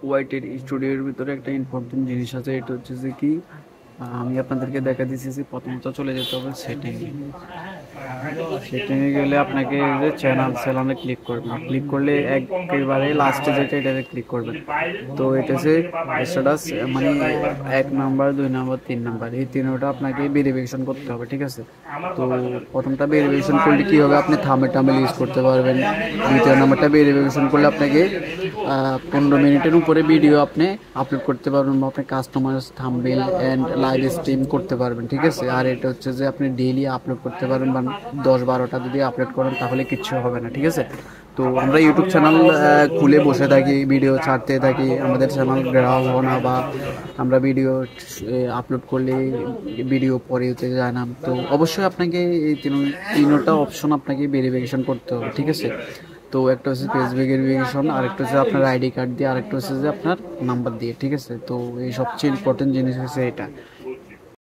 ওয়াইটের স্টুডিওর ভিতরে একটা ইম্পর্টেন্ট জিনিস আছে, এটা হচ্ছে যে কি আমি আপনাদেরকে দেখা দিচ্ছি যে প্রথমত চলে যেতে হবে সেটিংয়ে। সেটিংয়ে গেলে আপনাকে যে চ্যানেলে ক্লিক করবেন, ক্লিক করলে একেবারে লাস্টে যেটা এটাতে ক্লিক করবেন। তো এটা হচ্ছে স্ট্যাটাস, মানে 1 নাম্বার 2 নাম্বার 3 নাম্বার, এই তিনটা আপনাকে ভেরিফিকেশন করতে হবে, ঠিক আছে। তো প্রথমটা ভেরিফিকেশন করলে কি হবে, আপনি থাম্বনেল ইউজ করতে পারবেন। দ্বিতীয় নাম্বারটা ভেরিফিকেশন করলে আপনাকে 15 মিনিটের উপরে ভিডিও আপনি আপলোড করতে পারবেন, বা আপনি customer thumbnail and live stream করতে পারবেন, ঠিক আছে। আর এটা হচ্ছে যে আপনি ডেইলি আপলোড করতে পারবেন, বা 10-12টা যদি আপলোড করেন তাহলে কিচ্ছু হবে না, ঠিক আছে। তো আমরা ইউটিউব চ্যানেল খুলে বসে থাকি, ভিডিও ছাড়তে থাকি, আমাদের চ্যানেল গ্রাহক হয় না, বা আমরা ভিডিও আপলোড করলে ভিডিও পরে হতে যায় না। তো অবশ্যই আপনাকে এই তিনটা অপশন আপনাকে ভেরিফিকেশন করতে হবে, ঠিক আছে। তো একটা হচ্ছে ফেসবুক ভেরিফিকেশন, আরেকটা হচ্ছে আপনার আইডি কার্ড দিয়ে, আরেকটা হচ্ছে যে আপনার নাম্বার দিয়ে, ঠিক আছে। তো এই সবচেয়ে ইম্পর্টেন্ট জিনিস হচ্ছে এটা।